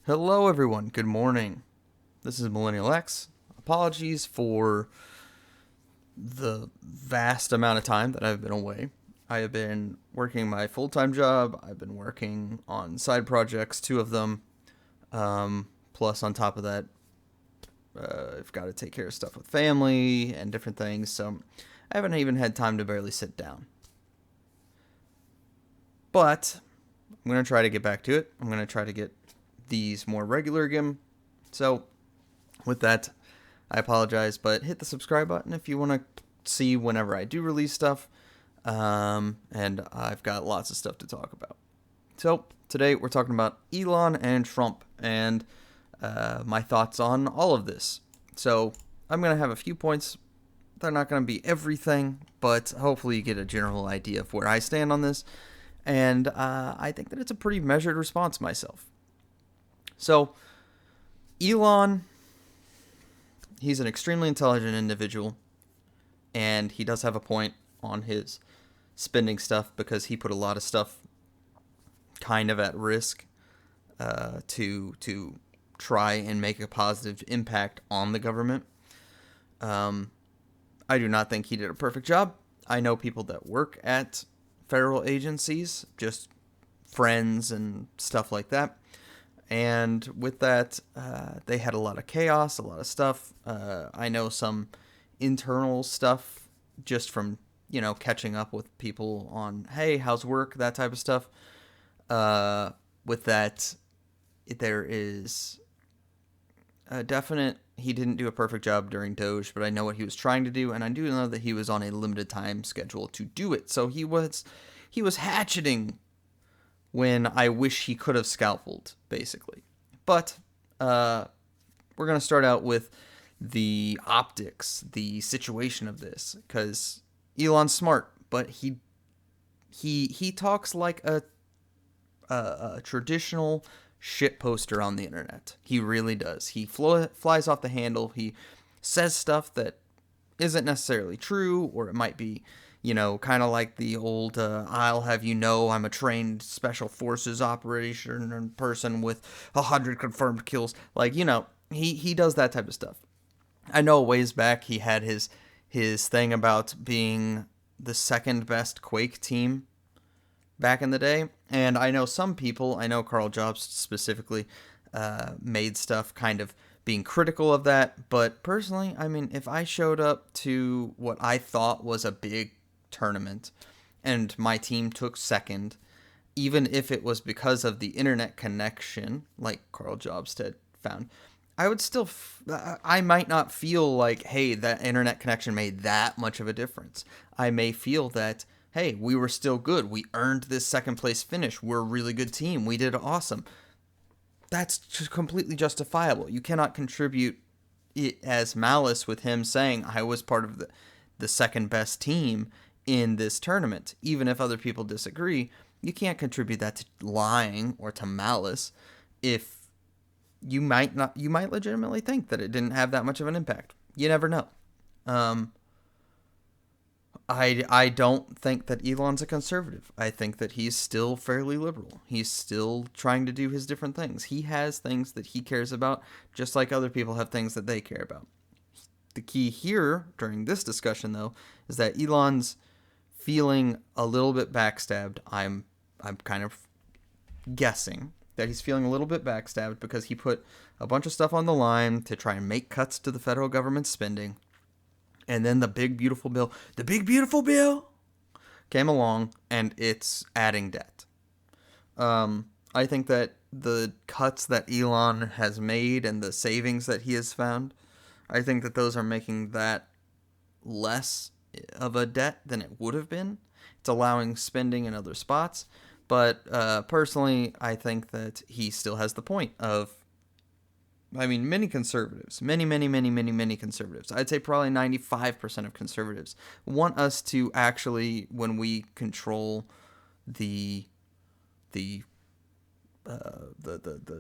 Hello, everyone. Good morning. This is Millennial X. Apologies for the vast amount of time that I've been away. I have been working my full time job. I've been working on side projects, two of them. Plus, on top of that, I've got to take care of stuff with family and different things. So, I haven't even had time to barely sit down. But, I'm going to try to get back to it. I'm going to try to get these more regular again. So, with that, I apologize, but hit the subscribe button if you want to see whenever I do release stuff. And I've got lots of stuff to talk about. So, today we're talking about Elon and Trump and my thoughts on all of this. So, I'm going to have a few points. They're not going to be everything, but hopefully you get a general idea of where I stand on this. And I think that it's a pretty measured response myself. So, Elon, he's an extremely intelligent individual, and he does have a point on his spending stuff because he put a lot of stuff kind of at risk to try and make a positive impact on the government. I do not think he did a perfect job. I know people that work at federal agencies, just friends and stuff like that. And with that, they had a lot of chaos, a lot of stuff. I know some internal stuff just from, catching up with people on, hey, how's work, that type of stuff. With that, there is a definite, he didn't do a perfect job during Doge, but I know what he was trying to do, and I do know that he was on a limited time schedule to do it. So he was hatcheting when I wish he could have scalpeled, basically. But we're going to start out with the optics, the situation of this, because Elon's smart, but he talks like a traditional shit poster on the internet. He really does. He flies off the handle. He says stuff that isn't necessarily true, or it might be kind of like the old, I'll have you know I'm a trained special forces operation person with 100 confirmed kills. Like, he does that type of stuff. I know a ways back he had his thing about being the second best Quake team back in the day. And I know some people, I know Carl Jobs specifically, made stuff kind of being critical of that. But personally, I mean, if I showed up to what I thought was a big tournament and my team took second, even if it was because of the internet connection, like Carl Jobs had found, I would still, I might not feel like, hey, that internet connection made that much of a difference. I may feel that, hey, we were still good. We earned this second place finish. We're a really good team. We did awesome. That's just completely justifiable. You cannot contribute it as malice with him saying I was part of the second best team in this tournament. Even if other people disagree, you can't contribute that to lying or to malice if you might legitimately think that it didn't have that much of an impact. You never know. I don't think that Elon's a conservative. I think that he's still fairly liberal. He's still trying to do his different things. He has things that he cares about, just like other people have things that they care about. The key here during this discussion, though, is that Elon's feeling a little bit backstabbed. I'm kind of guessing that he's feeling a little bit backstabbed because he put a bunch of stuff on the line to try and make cuts to the federal government spending. And then the big beautiful bill came along and it's adding debt. I think that the cuts that Elon has made and the savings that he has found, I think that those are making that less of a debt than it would have been. It's allowing spending in other spots. But personally, I think that he still has the point of, many conservatives, many conservatives, I'd say probably 95% of conservatives want us to actually, when we control the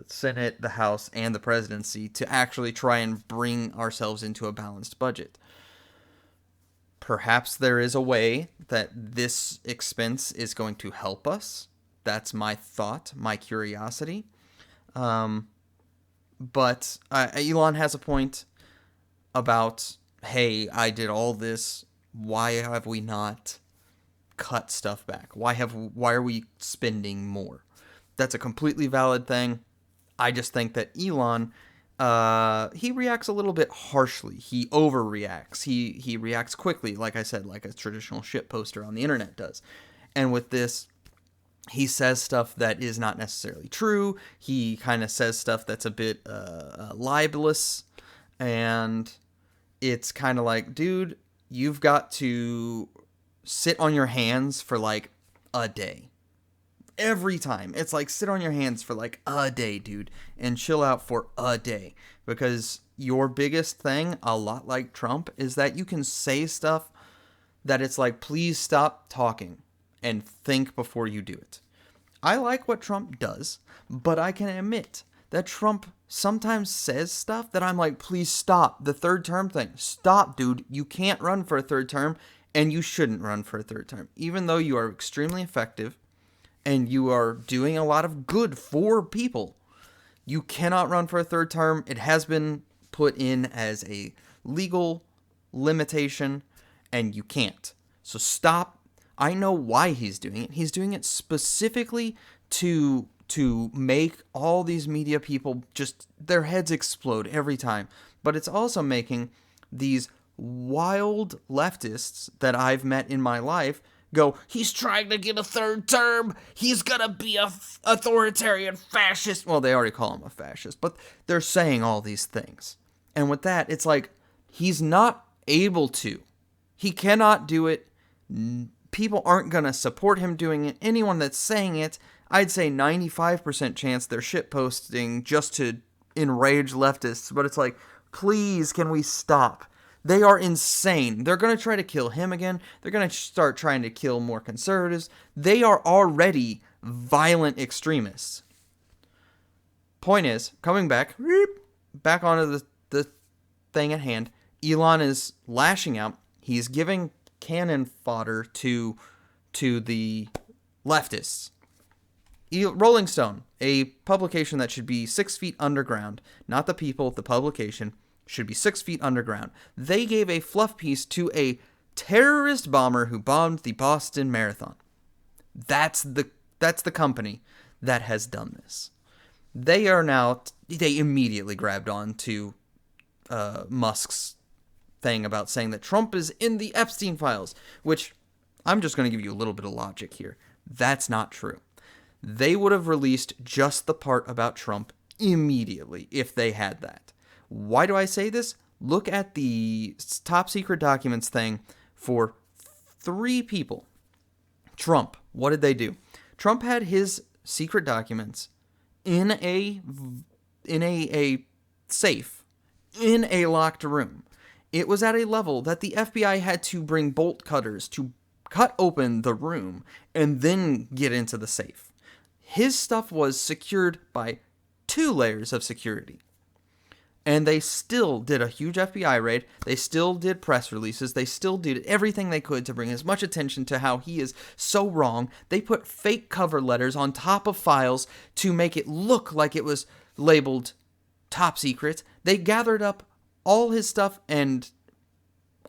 Senate, the House, and the presidency, to actually try and bring ourselves into a balanced budget. Perhaps there is a way that this expense is going to help us. That's my thought, my curiosity. But Elon has a point about, hey, I did all this. Why have we not cut stuff back? Why are we spending more? That's a completely valid thing. I just think that Elon, he reacts a little bit harshly. He overreacts. He reacts quickly, like I said, like a traditional shit poster on the internet does. And with this, he says stuff that is not necessarily true. He kind of says stuff that's a bit libelous, and it's kind of like, dude, you've got to sit on your hands for like a day. Every time. It's like, sit on your hands for like a day, dude, and chill out for a day. Because your biggest thing, a lot like Trump, is that you can say stuff that it's like, please stop talking and think before you do it. I like what Trump does, but I can admit that Trump sometimes says stuff that I'm like, please stop. The third term thing. Stop, dude. You can't run for a third term, and you shouldn't run for a third term. Even though you are extremely effective and you are doing a lot of good for people, you cannot run for a third term. It has been put in as a legal limitation, and you can't. So stop. I know why he's doing it. He's doing it specifically to make all these media people just, their heads explode every time. But it's also making these wild leftists that I've met in my life go, he's trying to get a third term. He's going to be a authoritarian fascist. Well, they already call him a fascist, but they're saying all these things. And with that, it's like, he's not able to. He cannot do it. People aren't going to support him doing it. Anyone that's saying it, I'd say 95% chance they're shitposting just to enrage leftists. But it's like, please, can we stop? They are insane. They're going to try to kill him again. They're going to start trying to kill more conservatives. They are already violent extremists. Point is, coming back onto the thing at hand, Elon is lashing out. He's giving cannon fodder to the leftists. Rolling Stone, a publication that should be 6 feet underground, not the people, the publication, should be 6 feet underground. They gave a fluff piece to a terrorist bomber who bombed the Boston Marathon. That's the company that has done this. They immediately grabbed on to Musk's thing about saying that Trump is in the Epstein files, which I'm just going to give you a little bit of logic here. That's not true. They would have released just the part about Trump immediately if they had that. Why do I say this? Look at the top secret documents thing for 3 people. Trump, what did they do? Trump had his secret documents in a safe, in a locked room. It was at a level that the FBI had to bring bolt cutters to cut open the room and then get into the safe. His stuff was secured by 2 layers of security. And they still did a huge FBI raid. They still did press releases. They still did everything they could to bring as much attention to how he is so wrong. They put fake cover letters on top of files to make it look like it was labeled top secret. They gathered up all his stuff, and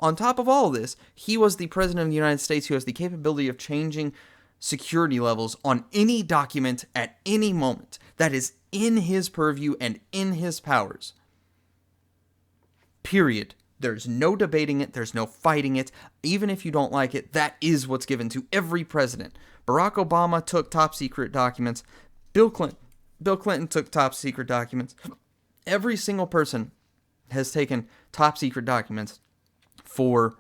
on top of all of this, he was the president of the United States who has the capability of changing security levels on any document at any moment. That is in his purview and in his powers. Period. There's no debating it. There's no fighting it. Even if you don't like it, that is what's given to every president. Barack Obama took top secret documents. Bill Clinton took top secret documents. Every single person has taken top secret documents for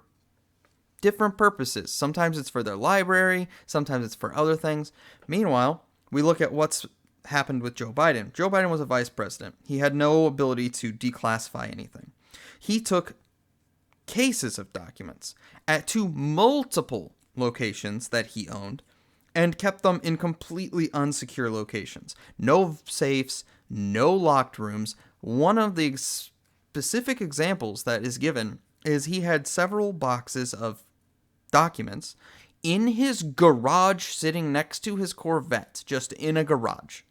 different purposes. Sometimes it's for their library. Sometimes it's for other things. Meanwhile, we look at what's happened with Joe Biden. Joe Biden was a vice president. He had no ability to declassify anything. He took cases of documents to multiple locations that he owned and kept them in completely unsecure locations. No safes, no locked rooms. One of the specific examples that is given is he had several boxes of documents in his garage sitting next to his Corvette, just in a garage.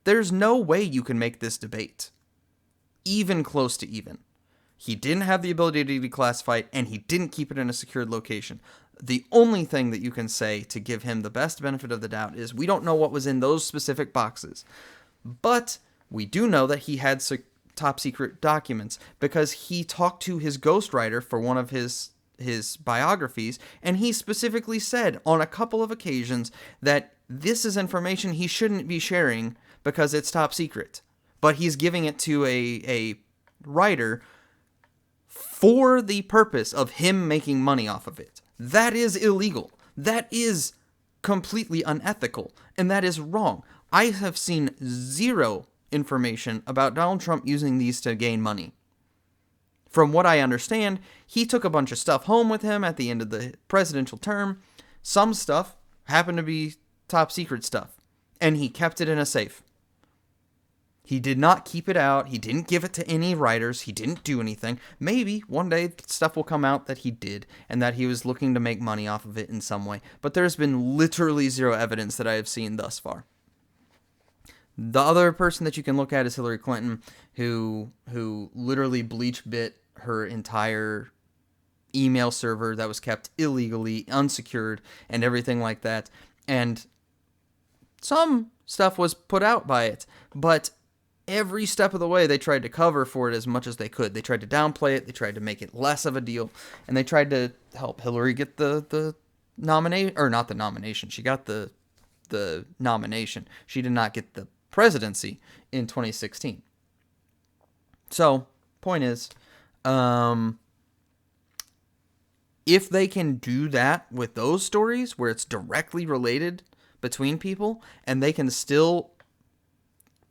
There's no way you can make this debate even close to even. He didn't have the ability to declassify it, and he didn't keep it in a secured location. The only thing that you can say to give him the best benefit of the doubt is we don't know what was in those specific boxes. But we do know that he had top secret documents because he talked to his ghostwriter for one of his biographies, and he specifically said on a couple of occasions that this is information he shouldn't be sharing because it's top secret. But he's giving it to a writer for the purpose of him making money off of it. That is illegal. That is completely unethical, and that is wrong. I have seen zero information about Donald Trump using these to gain money. From what I understand, he took a bunch of stuff home with him at the end of the presidential term. Some stuff happened to be top secret stuff, and he kept it in a safe. He did not keep it out. He didn't give it to any writers. He didn't do anything. Maybe one day stuff will come out that he did and that he was looking to make money off of it in some way. But there's been literally zero evidence that I have seen thus far. The other person that you can look at is Hillary Clinton, who literally bleach bit her entire email server that was kept illegally, unsecured, and everything like that. And some stuff was put out by it, but every step of the way, they tried to cover for it as much as they could. They tried to downplay it. They tried to make it less of a deal. And they tried to help Hillary get the nomination, or not the nomination. She got the nomination. She did not get the presidency in 2016. So, point is, if they can do that with those stories where it's directly related between people, and they can still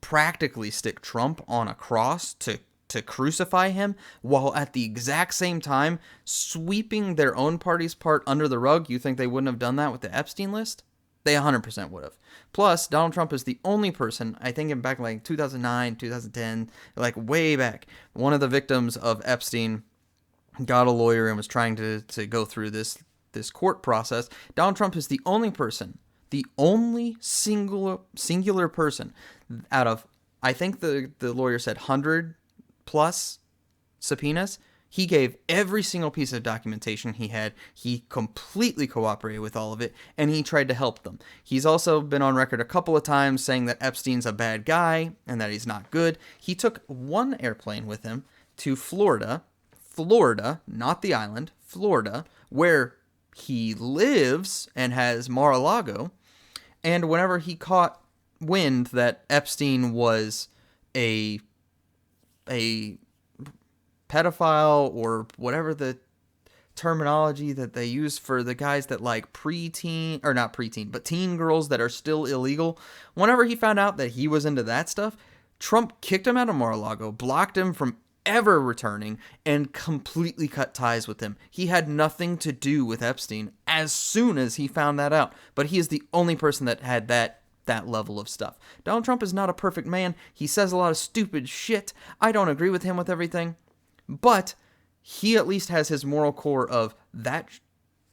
practically stick Trump on a cross to crucify him, while at the exact same time sweeping their own party's part under the rug, you think they wouldn't have done that with the Epstein list? They 100% would have. Plus, Donald Trump is the only person, I think back in like 2009, 2010, like way back, one of the victims of Epstein got a lawyer and was trying to go through this court process. Donald Trump is the only person, the only singular person out of, I think the lawyer said 100 plus subpoenas. He gave every single piece of documentation he had. He completely cooperated with all of it, and he tried to help them. He's also been on record a couple of times saying that Epstein's a bad guy and that he's not good. He took one airplane with him to Florida, not the island, Florida, where he lives and has Mar-a-Lago. And whenever he caught wind that Epstein was a pedophile, or whatever the terminology that they use for the guys that like preteen, or not preteen, but teen girls that are still illegal. Whenever he found out that he was into that stuff, Trump kicked him out of Mar-a-Lago, blocked him from ever returning, and completely cut ties with him. He had nothing to do with Epstein as soon as he found that out. But he is the only person that had that level of stuff. Donald Trump is not a perfect man. He says a lot of stupid shit. I don't agree with him with everything. But he at least has his moral core of that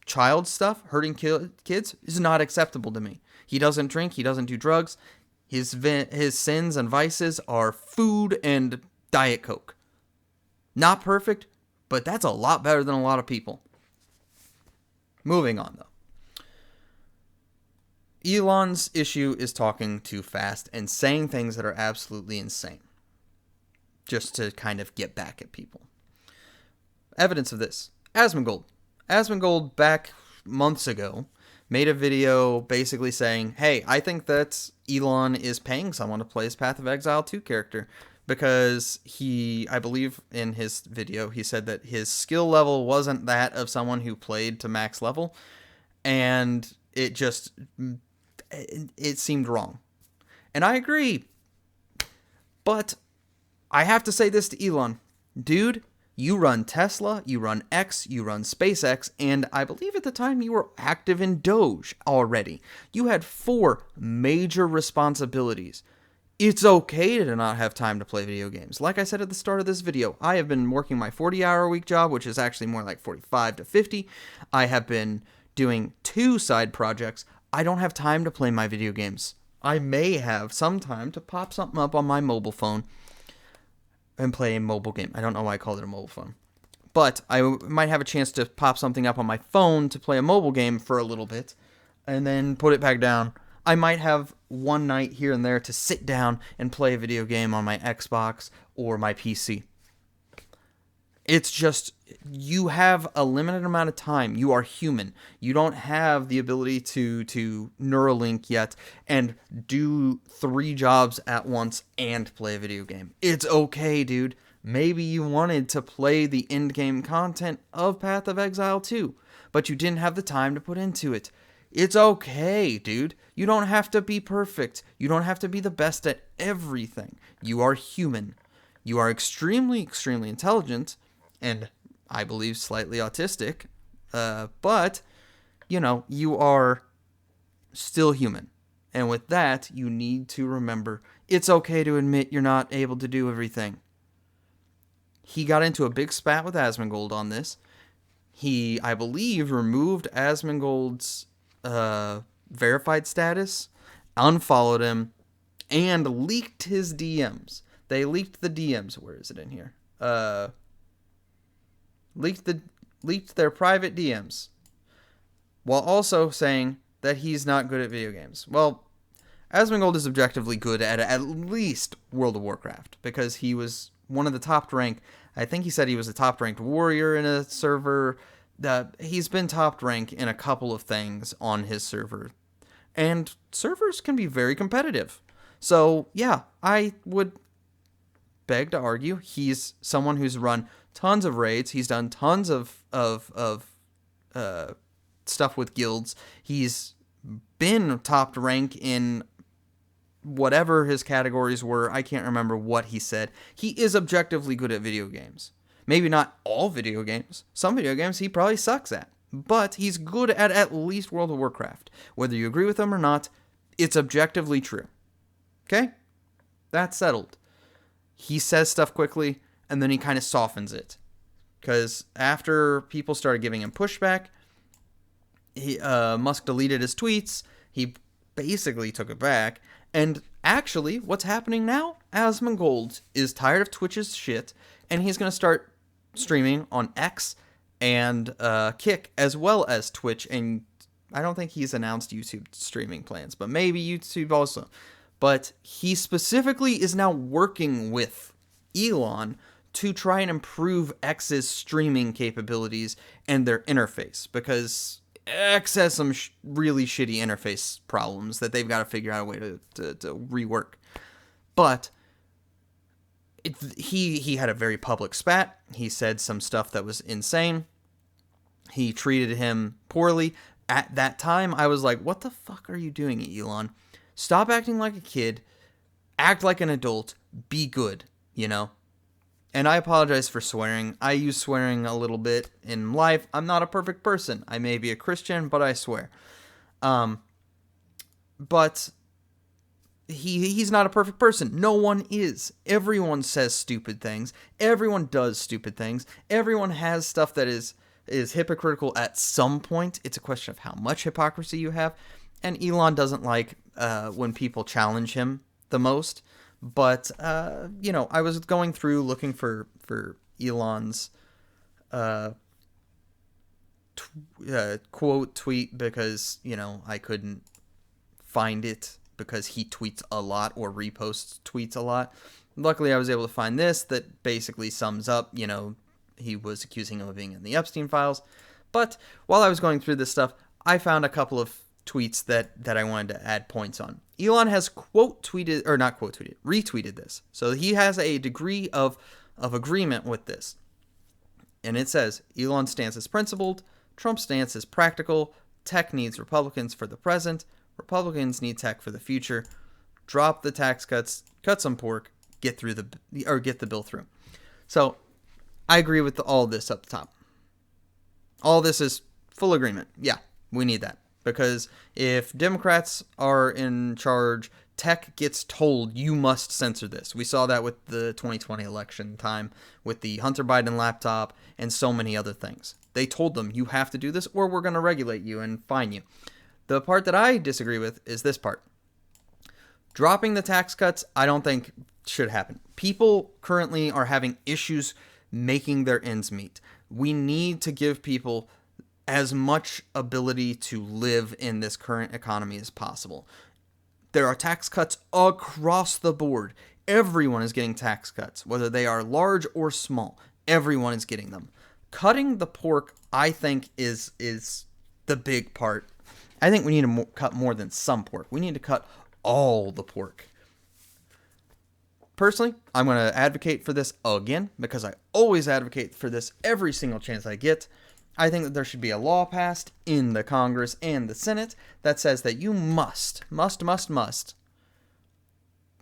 child stuff, hurting kids, is not acceptable to me. He doesn't drink. He doesn't do drugs. His sins and vices are food and Diet Coke. Not perfect, but that's a lot better than a lot of people. Moving on, though. Elon's issue is talking too fast and saying things that are absolutely insane, just to kind of get back at people. Evidence of this. Asmongold back months ago made a video basically saying, hey, I think that Elon is paying someone to play his Path of Exile 2 character, because I believe in his video, he said that his skill level wasn't that of someone who played to max level, and it seemed wrong. And I agree. But I have to say this to Elon. Dude, you run Tesla, you run X, you run SpaceX, and I believe at the time you were active in Doge already. You had 4 major responsibilities. It's okay to not have time to play video games. Like I said at the start of this video, I have been working my 40-hour-a-week job, which is actually more like 45 to 50. I have been doing 2 side projects. I don't have time to play my video games I may have some time to pop something up on my mobile phone and play a mobile game. I don't know why I called it a mobile phone. But I might have a chance to pop something up on my phone to play a mobile game for a little bit and then put it back down. I might have one night here and there to sit down and play a video game on my Xbox or my PC. It's just, you have a limited amount of time. You are human. You don't have the ability to Neuralink yet and do 3 jobs at once and play a video game. It's okay, dude. Maybe you wanted to play the end-game content of Path of Exile 2, but you didn't have the time to put into it. It's okay, dude. You don't have to be perfect. You don't have to be the best at everything. You are human. You are extremely, extremely intelligent, and I believe slightly autistic, but, you are still human. And with that, you need to remember, it's okay to admit you're not able to do everything. He got into a big spat with Asmongold on this. He, I believe, removed Asmongold's verified status, unfollowed him, and leaked his DMs. They leaked the DMs. Where is it in here? Leaked their private DMs, while also saying that he's not good at video games. Well, Asmongold is objectively good at least World of Warcraft, because he was one of the top ranked. I think he said he was a top ranked warrior in a server. He's been top ranked in a couple of things on his server, and servers can be very competitive. So yeah, I would beg to argue he's someone who's run tons of raids. He's done tons of stuff with guilds. He's been top rank in whatever his categories were. I can't remember what he said. He is objectively good at video games. Maybe not all video games. Some video games he probably sucks at. But he's good at least World of Warcraft. Whether you agree with him or not, it's objectively true. Okay? That's settled. He says stuff quickly, and then he kind of softens it. Because after people started giving him pushback, Musk deleted his tweets. He basically took it back. And actually, what's happening now? Asmongold is tired of Twitch's shit, and he's going to start streaming on X and Kick, as well as Twitch. And I don't think he's announced YouTube streaming plans, but maybe YouTube also. But he specifically is now working with Elon to try and improve X's streaming capabilities and their interface, because X has some really shitty interface problems that they've got to figure out a way to rework. But he had a very public spat. He said some stuff that was insane. He treated him poorly. At that time, I was like, what the fuck are you doing, Elon? Stop acting like a kid. Act like an adult. Be good, And I apologize for swearing. I use swearing a little bit in life. I'm not a perfect person. I may be a Christian, but I swear. But he's not a perfect person. No one is. Everyone says stupid things. Everyone does stupid things. Everyone has stuff that is hypocritical at some point. It's a question of how much hypocrisy you have. And Elon doesn't like when people challenge him the most. But, I was going through looking for Elon's quote tweet because, I couldn't find it because he tweets a lot or reposts tweets a lot. Luckily, I was able to find this that basically sums up, he was accusing him of being in the Epstein files. But while I was going through this stuff, I found a couple of tweets that I wanted to add points on. Elon has retweeted this. So he has a degree of agreement with this. And it says, Elon's stance is principled, Trump's stance is practical, tech needs Republicans for the present, Republicans need tech for the future, drop the tax cuts, cut some pork, get the bill through. So I agree with all this up the top. All this is full agreement. Yeah, we need that. Because if Democrats are in charge, tech gets told you must censor this. We saw that with the 2020 election time, with the Hunter Biden laptop, and so many other things. They told them, you have to do this, or we're going to regulate you and fine you. The part that I disagree with is this part. Dropping the tax cuts, I don't think should happen. People currently are having issues making their ends meet. We need to give people as much ability to live in this current economy as possible. There are tax cuts across the board. Everyone is getting tax cuts, whether they are large or small. Everyone is getting them. Cutting the pork, I think, is the big part. I think we need to cut more than some pork. We need to cut all the pork. Personally, I'm going to advocate for this again, because I always advocate for this every single chance I get. I think that there should be a law passed in the Congress and the Senate that says that you must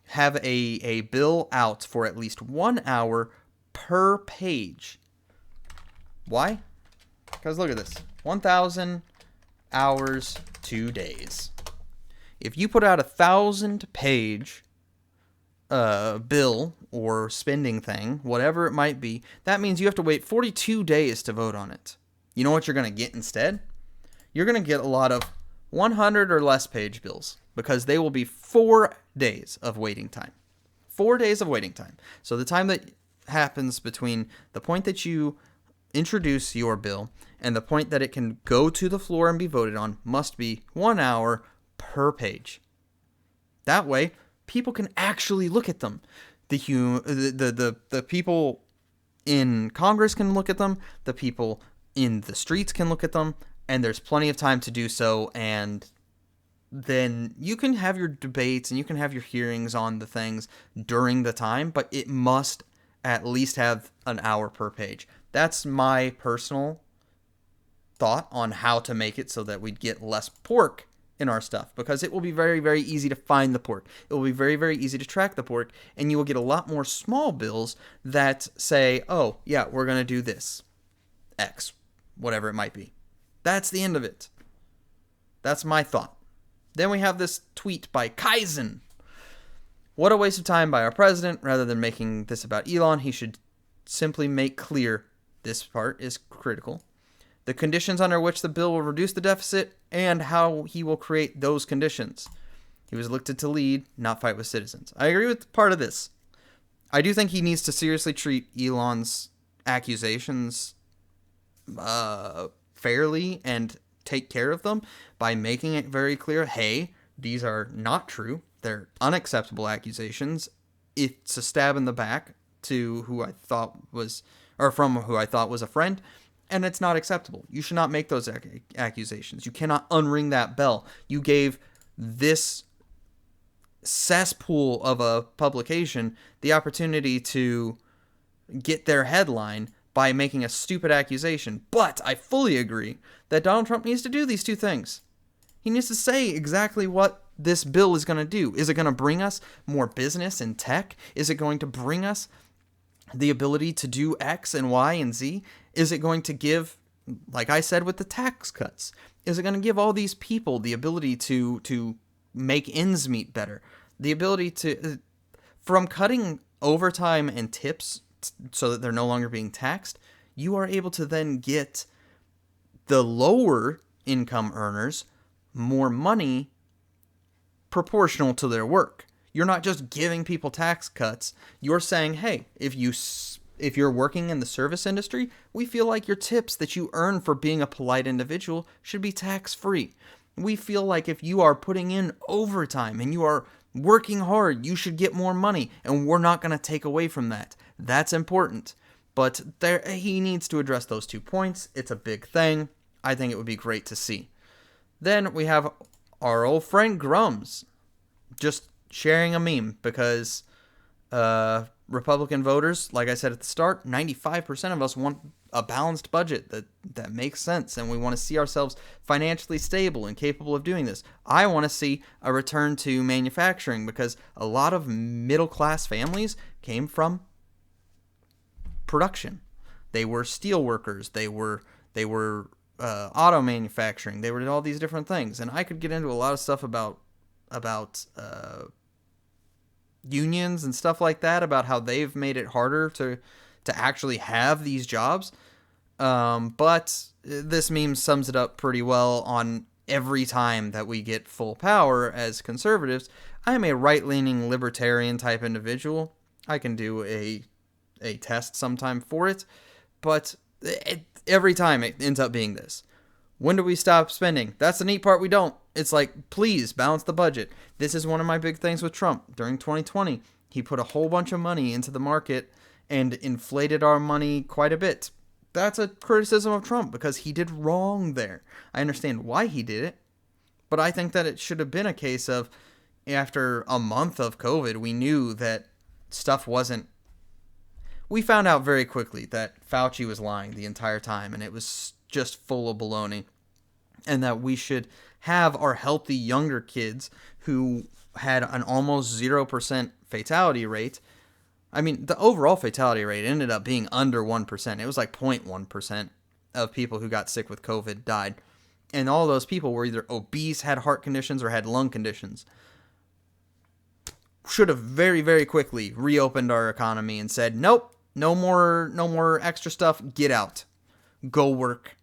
have a bill out for at least 1 hour per page. Why? Because look at this. 1,000 hours, 2 days. If you put out 1,000-page bill or spending thing, whatever it might be, that means you have to wait 42 days to vote on it. You know what you're going to get instead? You're going to get a lot of 100 or less page bills, because they will be 4 days of waiting time. 4 days of waiting time. So the time that happens between the point that you introduce your bill and the point that it can go to the floor and be voted on must be 1 hour per page. That way, people can actually look at them. The people in Congress can look at them. The people in the streets can look at them. And there's plenty of time to do so. And then you can have your debates and you can have your hearings on the things during the time. But it must at least have an hour per page. That's my personal thought on how to make it so that we'd get less pork in our stuff, because it will be very, very easy to find the pork. It will be very, very easy to track the pork, and you will get a lot more small bills that say, oh, yeah, we're going to do this. X, whatever it might be. That's the end of it. That's my thought. Then we have this tweet by Kaizen. What a waste of time by our president. Rather than making this about Elon, he should simply make clear, this part is critical, the conditions under which the bill will reduce the deficit and how he will create those conditions. He was elected to lead, not fight with citizens. I agree with part of this. I do think he needs to seriously treat Elon's accusations fairly and take care of them by making it very clear, hey, these are not true. They're unacceptable accusations. It's a stab in the back to who I thought was, or from who I thought was a friend. And it's not acceptable. You should not make those accusations. You cannot unring that bell. You gave this cesspool of a publication the opportunity to get their headline by making a stupid accusation. But I fully agree that Donald Trump needs to do these two things. He needs to say exactly what this bill is going to do. Is it going to bring us more business and tech? Is it going to bring us the ability to do X and Y and Z? Is it going to give, like I said with the tax cuts, is it going to give all these people the ability to make ends meet better? The ability to, from cutting overtime and tips so that they're no longer being taxed, you are able to then get the lower income earners more money proportional to their work. You're not just giving people tax cuts. You're saying, hey, if you're working in the service industry, we feel like your tips that you earn for being a polite individual should be tax-free. We feel like if you are putting in overtime and you are working hard, you should get more money, and we're not going to take away from that. That's important. But he needs to address those 2 points. It's a big thing. I think it would be great to see. Then we have our old friend Grums just sharing a meme, because Republican voters, like I said at the start, 95% of us want a balanced budget that makes sense, and we want to see ourselves financially stable and capable of doing this. I want to see a return to manufacturing, because a lot of middle-class families came from production. They were steel workers. They were auto manufacturing. They were all these different things, and I could get into a lot of stuff about unions and stuff like that, about how they've made it harder to actually have these jobs. But this meme sums it up pretty well. On every time that we get full power as conservatives, I am a right-leaning libertarian type individual. I can do a test sometime for it, but every time it ends up being this. When do we stop spending? That's the neat part. We don't. It's like, please balance the budget. This is one of my big things with Trump. During 2020, he put a whole bunch of money into the market and inflated our money quite a bit. That's a criticism of Trump because he did wrong there. I understand why he did it, but I think that it should have been a case of, after a month of COVID, we knew that stuff wasn't. We found out very quickly that Fauci was lying the entire time, and it was just full of baloney. And that we should have our healthy younger kids who had an almost 0% fatality rate. I mean, the overall fatality rate ended up being under 1%. It was like 0.1% of people who got sick with COVID died. And all those people were either obese, had heart conditions, or had lung conditions. Should have very, very quickly reopened our economy and said, nope, no more extra stuff, get out. Go work.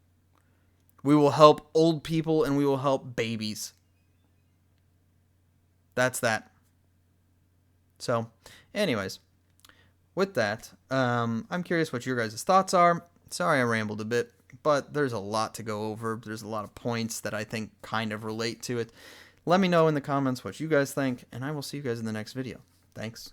We will help old people and we will help babies. That's that. So, anyways, with that, I'm curious what your guys' thoughts are. Sorry I rambled a bit, but there's a lot to go over. There's a lot of points that I think kind of relate to it. Let me know in the comments what you guys think, and I will see you guys in the next video. Thanks.